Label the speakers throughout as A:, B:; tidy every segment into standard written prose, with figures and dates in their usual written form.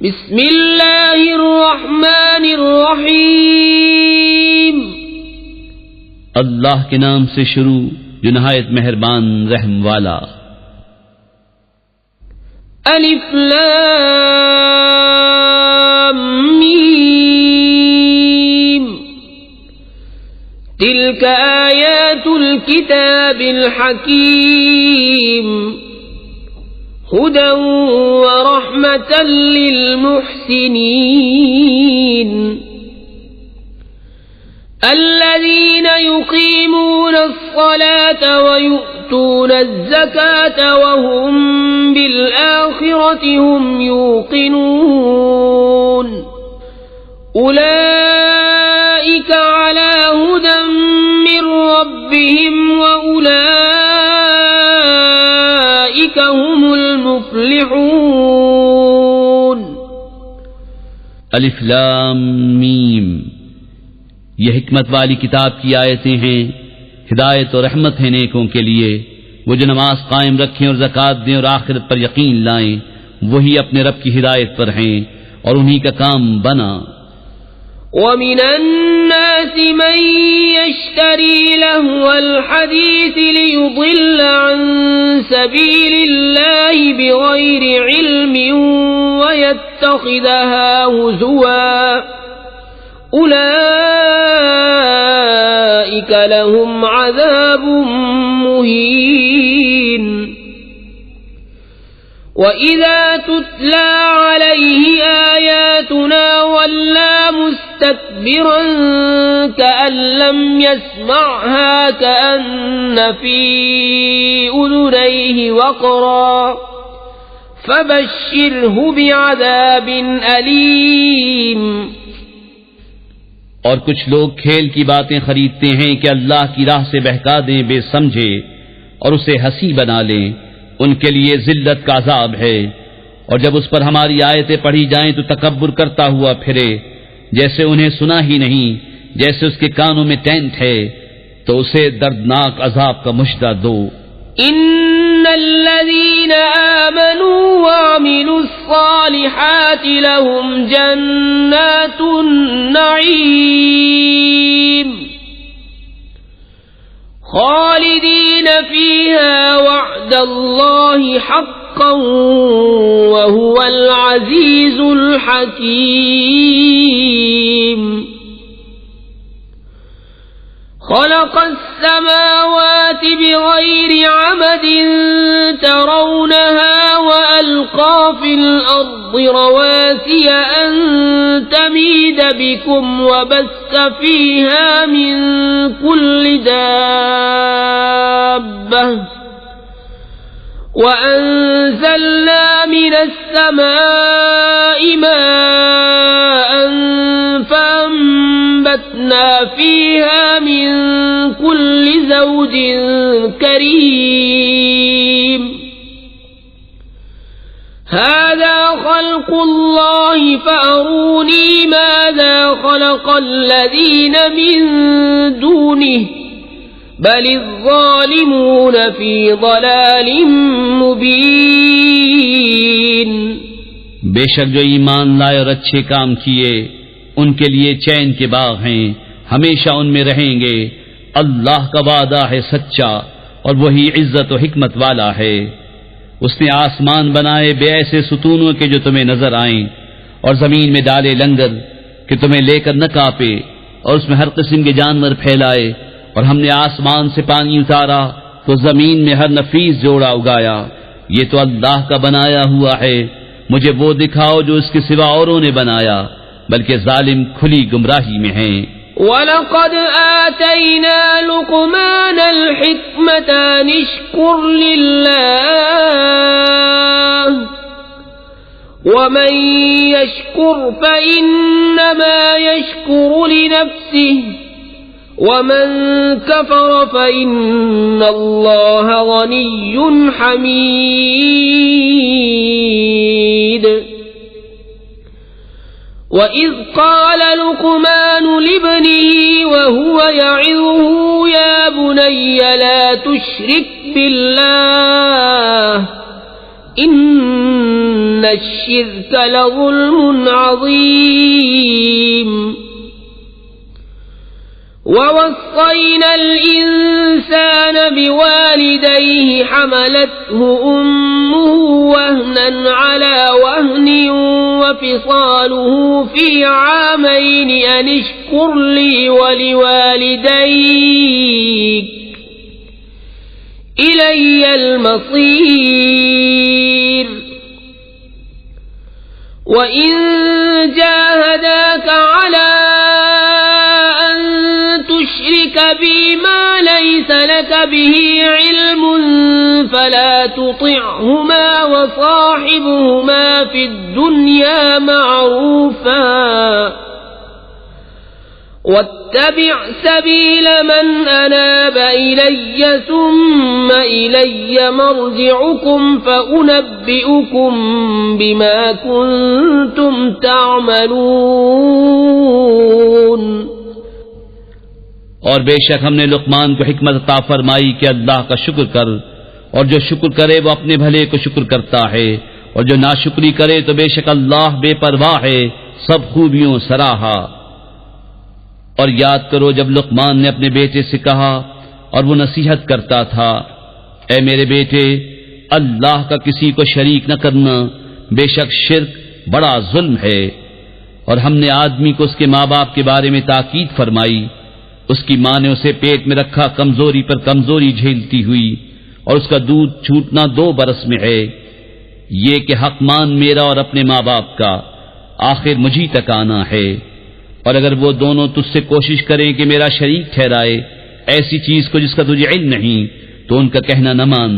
A: بسم اللہ الرحمن الرحیم،
B: اللہ کے نام سے شروع جو نہایت مہربان رحم والا۔
A: الف لام میم، تلک آیات الکتاب الحکیم، هدى ورحمة للمحسنين الذين يقيمون الصلاة ويؤتون الزكاة وهم بالآخرة هم يوقنون أولئك على هدى من ربهم وأولئك هم المفلحون۔
B: الف لام میم، یہ حکمت والی کتاب کی آیتیں ہیں، ہدایت اور رحمت ہے نیکوں کے لیے، وہ جو نماز قائم رکھیں اور زکوٰۃ دیں اور آخرت پر یقین لائیں، وہی اپنے رب کی ہدایت پر ہیں اور انہی کا کام بنا۔
A: وَمِنَ النَّاسِ مَن يَشْتَرِي لَهْوَ الْحَدِيثِ لِيُضِلَّ عَن سَبِيلِ اللَّهِ بِغَيْرِ عِلْمٍ وَيَتَّخِذَهَا هُزُوًا أُولَئِكَ لَهُمْ عَذَابٌ مُهِينٌ۔ وَإِذَا تُتْلَى عَلَيْهِ آيَاتُنَا وَلَّى مُسْتَكْبِرًا كَأَن لَّمْ يَسْمَعْهَا كَأَنَّ فِي أُذُنَيْهِ وَقْرًا فَبَشِّرْهُ بِعَذَابٍ أَلِيمٍ۔
B: اور کچھ لوگ کھیل کی باتیں خریدتے ہیں کہ اللہ کی راہ سے بہکا دیں بے سمجھے اور اسے ہنسی بنا لیں، ان کے لیے ذلت کا عذاب ہے، اور جب اس پر ہماری آیتیں پڑھی جائیں تو تکبر کرتا ہوا پھرے، جیسے انہیں سنا ہی نہیں، جیسے اس کے کانوں میں ٹینٹ ہے، تو اسے دردناک عذاب کا مژدہ دو۔
A: ان الذين آمنوا وعملوا الصالحات لهم جنات النعيم خالدين فيها وعد الله حقا وهو العزيز الحكيم۔ خلق السماوات بغير عمد ترونها وألقى في الأرض رواسي أن تميد بكم وبث فيها من كل دابة وأنزلنا من السماء ماء فأنبتنا فيها من كل زوج كريم۔ هذا خلق الله فأروني ماذا خلق الذين من دونه بل الظالمون في ضلال مبين۔
B: بے شک جو ایمان لائے اور اچھے کام کیے ان کے لیے چین کے باغ ہیں، ہمیشہ ان میں رہیں گے۔ اللہ کا وعدہ ہے سچا اور وہی عزت و حکمت والا ہے۔ اس نے آسمان بنائے بے ایسے ستونوں کے جو تمہیں نظر آئیں، اور زمین میں ڈالے لنگر کہ تمہیں لے کر نہ کانپے، اور اس میں ہر قسم کے جانور پھیلائے، اور ہم نے آسمان سے پانی اتارا تو زمین میں ہر نفیس جوڑا اگایا۔ یہ تو اللہ کا بنایا ہوا ہے، مجھے وہ دکھاؤ جو اس کے سوا اوروں نے بنایا، بلکہ ظالم کھلی گمراہی میں ہیں۔
A: وَلَقَدْ آتَيْنَا لُقْمَانَ الْحِكْمَةَ أَنِ اشْكُرْ لِلَّهِ وَمَن يَشْكُرْ فَإِنَّمَا يَشْكُرُ لِنَفْسِهِ وَمَن كَفَرَ فَإِنَّ اللَّهَ غَنِيٌّ حَمِيدٌ۔ وَإِذْ قَالَ لُقْمَانُ لِابْنِهِ وَهُوَ يَعِظُهُ يَا بُنَيَّ لَا تُشْرِكْ بِاللَّهِ إن الشرك لظلم عظيم ووصينا الإنسان بوالديه حملته أمه وهنا على وهن وفصاله في عامين أن اشكر لي ولوالديك إلي المصير وإن جاهداك على أن تشرك بي ما ليس لك به علم فلا تطعهما وصاحبهما في الدنيا معروفا واتبع سبيل من أناب إلي ثم إلي مرجعكم فأنبئكم بما كنتم تعملون.
B: اور بے شک ہم نے لقمان کو حکمت عطا فرمائی کہ اللہ کا شکر کر، اور جو شکر کرے وہ اپنے بھلے کو شکر کرتا ہے، اور جو ناشکری کرے تو بے شک اللہ بے پرواہ ہے، سب خوبیوں سراہا. اور یاد کرو جب لقمان نے اپنے بیٹے سے کہا اور وہ نصیحت کرتا تھا، اے میرے بیٹے، اللہ کا کسی کو شریک نہ کرنا، بے شک شرک بڑا ظلم ہے. اور ہم نے آدمی کو اس کے ماں باپ کے بارے میں تاکید فرمائی. اس کی ماں نے اسے پیٹ میں رکھا کمزوری پر کمزوری جھیلتی ہوئی، اور اس کا دودھ چھوٹنا 2 برس میں ہے. یہ کہ حق مان میرا اور اپنے ماں باپ کا، آخر مجھی تک آنا ہے. اور اگر وہ دونوں تجھ سے کوشش کریں کہ میرا شریک ٹھہرائے ایسی چیز کو جس کا تجھے علم نہیں، تو ان کا کہنا نہ مان،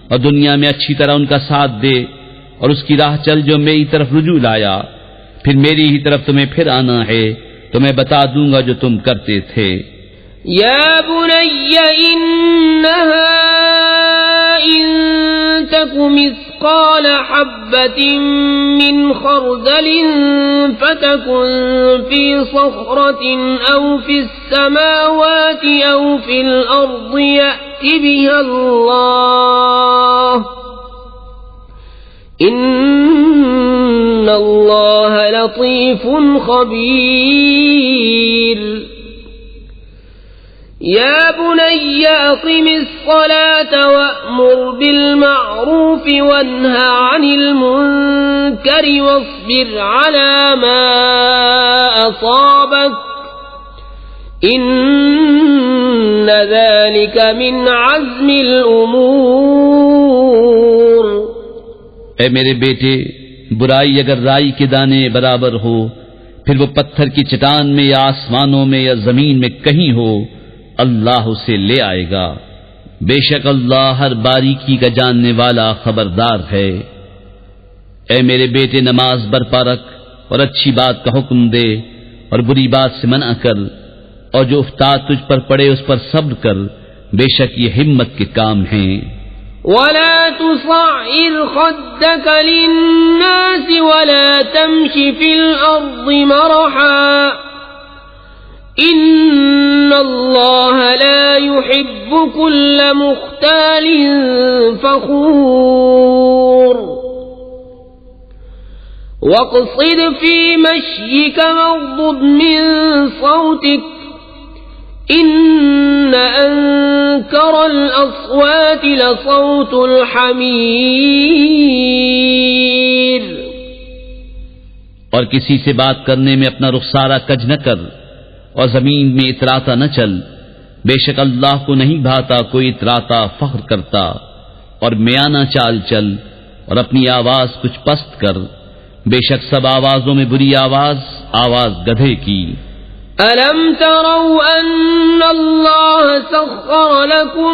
B: اور دنیا میں اچھی طرح ان کا ساتھ دے، اور اس کی راہ چل جو میری طرف رجوع لایا. پھر میری ہی طرف تمہیں پھر آنا ہے تو میں بتا دوں گا جو تم کرتے تھے.
A: یا بنی انہا ان تک مثقال حبة من خردل فتكن في صخرة أو في السماوات أو في الأرض يأت بها الله إن الله لطيف خبير. يا بني أقم الصلاة وأمر بالمعروف وانه عن المنكر واصبر على ما أصابك إن ذلك من عزم الأمور.
B: اے میرے بیٹے، برائی اگر رائی کے دانے برابر ہو، پھر وہ پتھر کی چٹان میں یا آسمانوں میں یا زمین میں کہیں ہو، اللہ اسے لے آئے گا. بے شک اللہ ہر باریکی کا جاننے والا خبردار ہے. اے میرے بیٹے، نماز برپا رکھ اور اچھی بات کا حکم دے اور بری بات سے منع کر، اور جو افتاد تجھ پر پڑے اس پر صبر کر، بے شک یہ ہمت کے کام ہیں.
A: ولا تصعر خدك للناس ولا تمش في الأرض مرحا إن الله لا يحب كل مختال فخور. واقصد في مشيك واغضض من صوتك إن أنكر الأصوات لصوت الحمير.
B: اور کسی سے بات کرنے میں اپنا رخسارہ کج نہ کر اور زمین میں اتراتا نہ چل، بے شک اللہ کو نہیں بھاتا کوئی اتراتا فخر کرتا. اور میانہ چال چل اور اپنی آواز کچھ پست کر، بے شک سب آوازوں میں بری آواز گدھے کی.
A: أَلَمْ تَرَوْا أَنَّ اللَّهَ سَخَّرَ لَكُم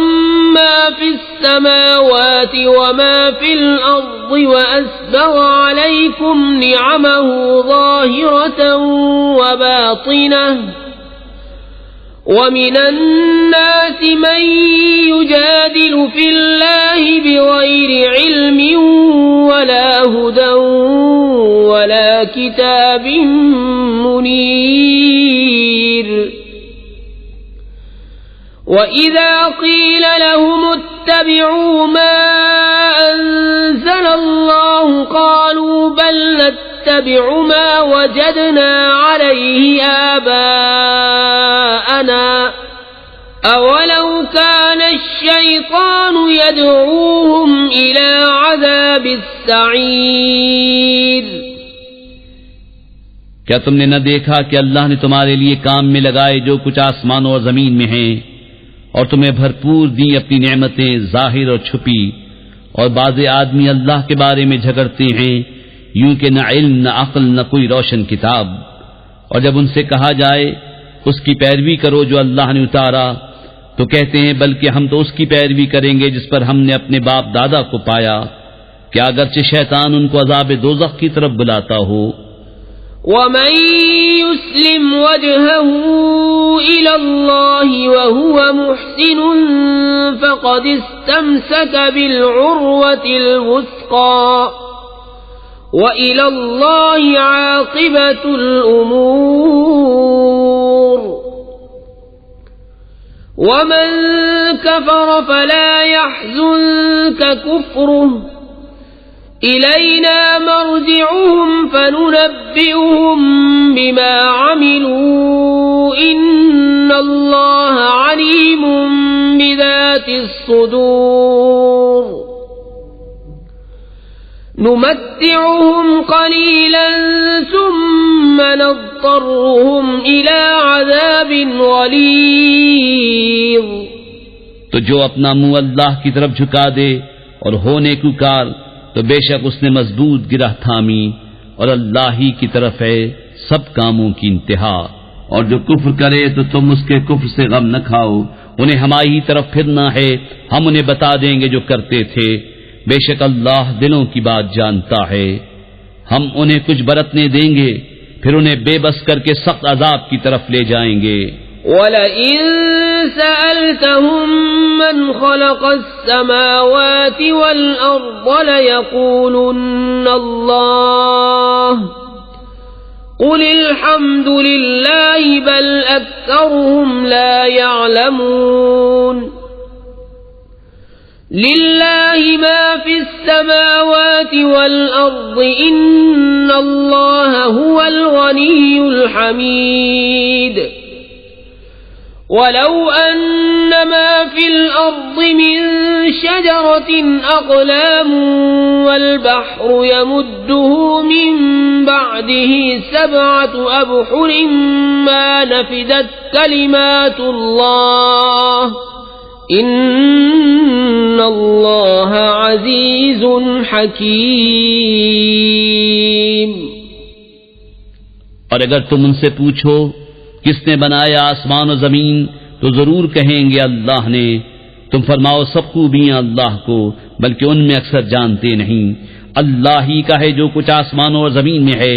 A: مَّا فِي السَّمَاوَاتِ وَمَا فِي الْأَرْضِ وَأَسْبَغَ عَلَيْكُمْ نِعَمَهُ ظَاهِرَةً وَبَاطِنَةً وَمِنَ النَّاسِ مَن يُجَادِلُ فِي اللَّهِ بِغَيْرِ عِلْمٍ وَلَا هُدًى وَلَا كِتَابٍ مُنِيرٍ. وَإِذَا قِيلَ لَهُمُ اتَّبِعُوا مَا أَنزَلَ اللَّهُ قَالُوا بَلْ نَتَّبِعُ مَا وَجَدْنَا عَلَيْهِ آبَاءَنَا أَوَلَوْ كَانَ الشَّيْطَانُ يَدْعُوهُمْ إِلَى عَذَابِ السَّعِيرِ
B: کیا تم نے نہ دیکھا کہ اللہ نے تمہارے لیے کام میں لگائے جو کچھ آسمانوں اور زمین میں ہیں، اور تمہیں بھرپور دی اپنی نعمتیں ظاہر اور چھپی، اور بعض آدمی اللہ کے بارے میں جھگڑتے ہیں یوں کہ نہ علم نہ عقل نہ کوئی روشن کتاب، اور جب ان سے کہا جائے اس کی پیروی کرو جو اللہ نے اتارا تو کہتے ہیں بلکہ ہم تو اس کی پیروی کریں گے جس پر ہم نے اپنے باپ دادا کو پایا، کیا اگرچہ شیطان ان کو عذاب دوزخ کی طرف بلاتا ہو۔
A: وَمَن يُسْلِمْ وَجْهَهُ إِلَى اللَّهِ وَهُوَ مُحْسِنٌ فَقَدِ اسْتَمْسَكَ بِالْعُرْوَةِ الْوُثْقَى وَإِلَى اللَّهِ عَاقِبَةُ الْأُمُورِ وَمَن كَفَرَ فَلَا يَحْزُنكَ كُفْرُهُ إِلَيْنَا مَرْجِعُهُمْ فَنُنَبِّئُهُم بِمَا عَمِلُوا إِنَّ اللَّهَ عَلِيمٌ بِذَاتِ الصُّدُورِ نُمَتِّعُهُمْ قَلِيلًا ثُمَّ نَضْطَرُّهُمْ إِلَى عَذَابٍ غَلِيظٍ
B: تو جو اپنا منہ اللہ کی طرف جھکا دے اور ہونے کو کار تو بے شک اس نے مضبوط گرہ تھامی، اور اللہ ہی کی طرف ہے سب کاموں کی انتہا۔ اور جو کفر کرے تو تم اس کے کفر سے غم نہ کھاؤ، انہیں ہماری ہی طرف پھرنا ہے، ہم انہیں بتا دیں گے جو کرتے تھے، بے شک اللہ دلوں کی بات جانتا ہے۔ ہم انہیں کچھ برتنے دیں گے، پھر انہیں بے بس کر کے سخت عذاب کی طرف لے جائیں گے۔
A: وَلَئِن سَأَلْتَهُم مَّنْ خَلَقَ السَّمَاوَاتِ وَالْأَرْضَ لَيَقُولُنَّ اللَّهُ قُلِ الْحَمْدُ لِلَّهِ بَلْ أَكْثَرُهُمْ لَا يَعْلَمُونَ لِلَّهِ مَا فِي السَّمَاوَاتِ وَالْأَرْضِ إِنَّ اللَّهَ هُوَ الْغَنِيُّ الْحَمِيدُ وَلَوْ أَنَّ مَا فِي الْأَرْضِ مِنْ شَجَرَةٍ أَقْلَامٌ وَالْبَحْرُ يَمُدُّهُ مِنْ بَعْدِهِ 7 أَبْحُرٍ مَا نَفِدَتْ كَلِمَاتُ اللَّهِ إِنَّ اللَّهَ عَزِيزٌ حَكِيمٌ۔
B: اور اگر تم ان سے پوچھو کس نے بنایا آسمان و زمین تو ضرور کہیں گے اللہ نے، تم فرماؤ سب خوبیاں اللہ کو، بلکہ ان میں اکثر جانتے نہیں۔ اللہ ہی کا ہے جو کچھ آسمانوں اور زمین میں ہے،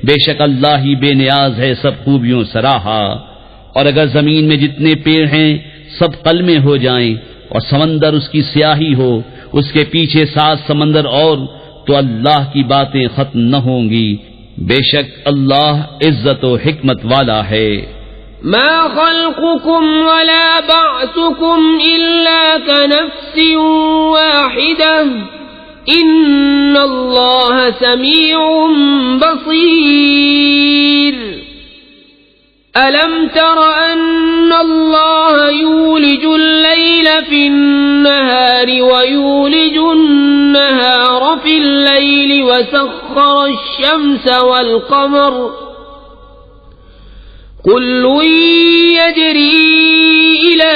B: بے شک اللہ ہی بے نیاز ہے سب خوبیوں سراہا۔ اور اگر زمین میں جتنے پیڑ ہیں سب قلمے ہو جائیں اور سمندر اس کی سیاہی ہو، اس کے پیچھے 7 سمندر اور، تو اللہ کی باتیں ختم نہ ہوں گی، بے شک اللہ عزت و حکمت والا ہے۔
A: ما خلقكم ولا بعثكم إلا كنفس واحدة إن الله سميع بصير ألم تر أن الله يولج الليل في النهار ويولج النهار في الليل وسخر الشمس والقمر كل يجري إلى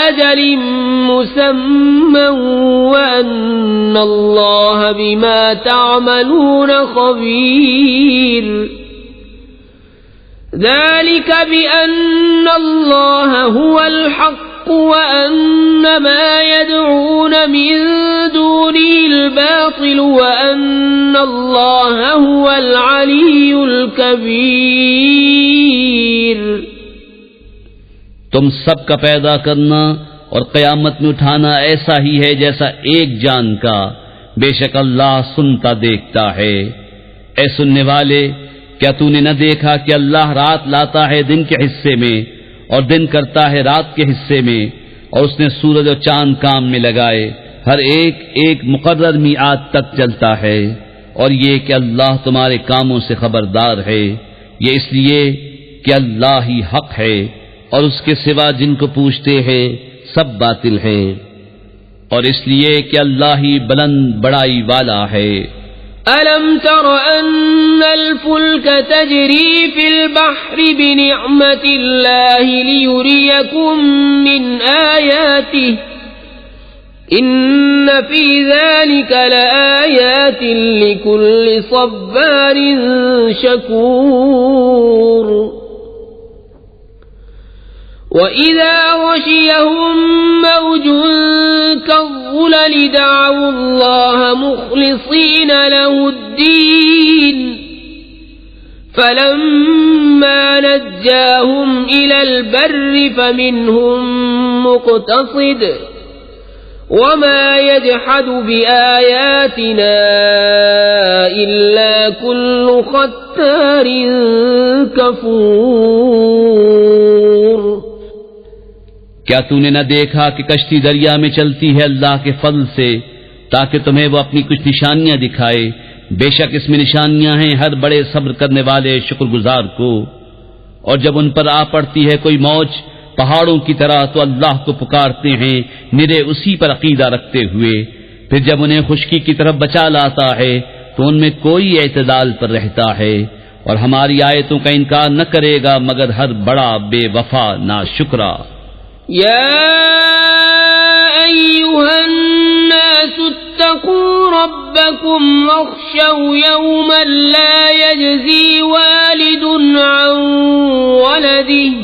A: أجل مسمى وأن الله بما تعملون خبير ذلك بأن الله هو الحق وأن ما يدعون من دونه الباطل وأن الله هو العلي الكبير۔
B: تم سب کا پیدا کرنا اور قیامت میں اٹھانا ایسا ہی ہے جیسا ایک جان کا، بے شک اللہ سنتا دیکھتا ہے۔ اے سننے والے، کیا تو نے نہ دیکھا کہ اللہ رات لاتا ہے دن کے حصے میں اور دن کرتا ہے رات کے حصے میں، اور اس نے سورج اور چاند کام میں لگائے، ہر ایک ایک مقرر میعاد تک چلتا ہے، اور یہ کہ اللہ تمہارے کاموں سے خبردار ہے، یہ اس لیے کہ اللہ ہی حق ہے، اور اس کے سوا جن کو پوچھتے ہیں سب باطل ہے، اور اس لیے کہ اللہ ہی بلند بڑائی والا ہے۔
A: أَلَمْ تَرَ أَنَّ الْفُلْكَ تَجْرِي فِي الْبَحْرِ بِنِعْمَةِ اللَّهِ لِيُرِيَكُم مِّنْ آيَاتِهِ إِنَّ فِي ذَلِكَ لَآيَاتٍ لِكُلِّ صَبَّارٍ شَكُورٍ وَإِذَا غَشِيَهُم مَّوْجٌ كَالظُّلَلِ دَعَوُا اللَّهَ مُخْلِصِينَ لَهُ الدِّينَ فَلَمَّا نَجَّاهُمْ إِلَى الْبَرِّ فَمِنْهُم مُّقْتَصِدٌ وَمَا يَجْحَدُ بِآيَاتِنَا إِلَّا كُلُّ خَتَّارٍ كَفُورٍ۔
B: کیا تو نے نہ دیکھا کہ کشتی دریا میں چلتی ہے اللہ کے فضل سے، تاکہ تمہیں وہ اپنی کچھ نشانیاں دکھائے؟ بے شک اس میں نشانیاں ہیں ہر بڑے صبر کرنے والے شکر گزار کو۔ اور جب ان پر آ پڑتی ہے کوئی موج پہاڑوں کی طرح تو اللہ کو پکارتے ہیں نرے اسی پر عقیدہ رکھتے ہوئے، پھر جب انہیں خشکی کی طرف بچا لاتا ہے تو ان میں کوئی اعتدال پر رہتا ہے، اور ہماری آیتوں کا انکار نہ کرے گا مگر ہر بڑا بے وفا ناشکرا۔
A: يا أيها الناس اتقوا ربكم واخشوا يوما لا يجزي والد عن ولده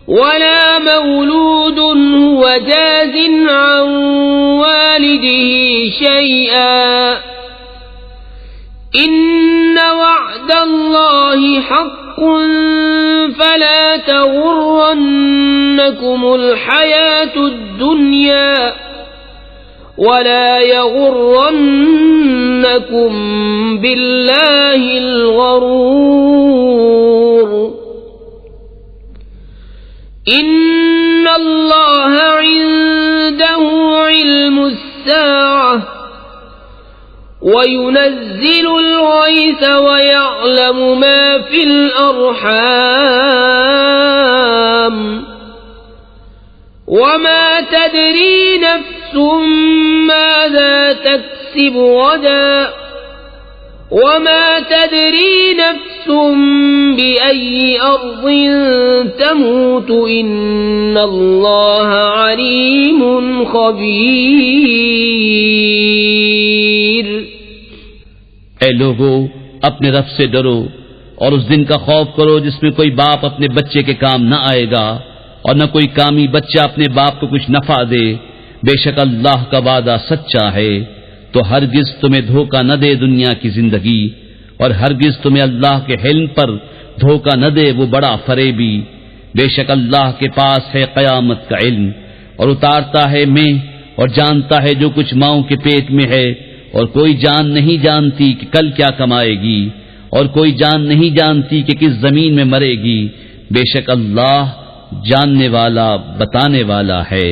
A: ولا مولود هو جاز عن والده شيئا إن وعد الله حق فلا تغرنكم الحياة الدنيا ولا يغرنكم بالله الغرور إن الله عنده علم الساعة وينزل الغيث ويعلم ما في الأرحام وما تدري نفس ماذا تكسب غدا وما تدري نفس بأي أرض تموت إن الله عليم خبير۔
B: اے لوگو، اپنے رب سے ڈرو اور اس دن کا خوف کرو جس میں کوئی باپ اپنے بچے کے کام نہ آئے گا اور نہ کوئی کامی بچہ اپنے باپ کو کچھ نفع دے۔ بے شک اللہ کا وعدہ سچا ہے، تو ہرگز تمہیں دھوکہ نہ دے دنیا کی زندگی، اور ہرگز تمہیں اللہ کے حلم پر دھوکہ نہ دے وہ بڑا فریبی۔ بے شک اللہ کے پاس ہے قیامت کا علم، اور اتارتا ہے میں اور جانتا ہے جو کچھ ماؤں کے پیٹ میں ہے، اور کوئی جان نہیں جانتی کہ کل کیا کمائے گی، اور کوئی جان نہیں جانتی کہ کس زمین میں مرے گی۔ بے شک اللہ جاننے والا بتانے والا ہے۔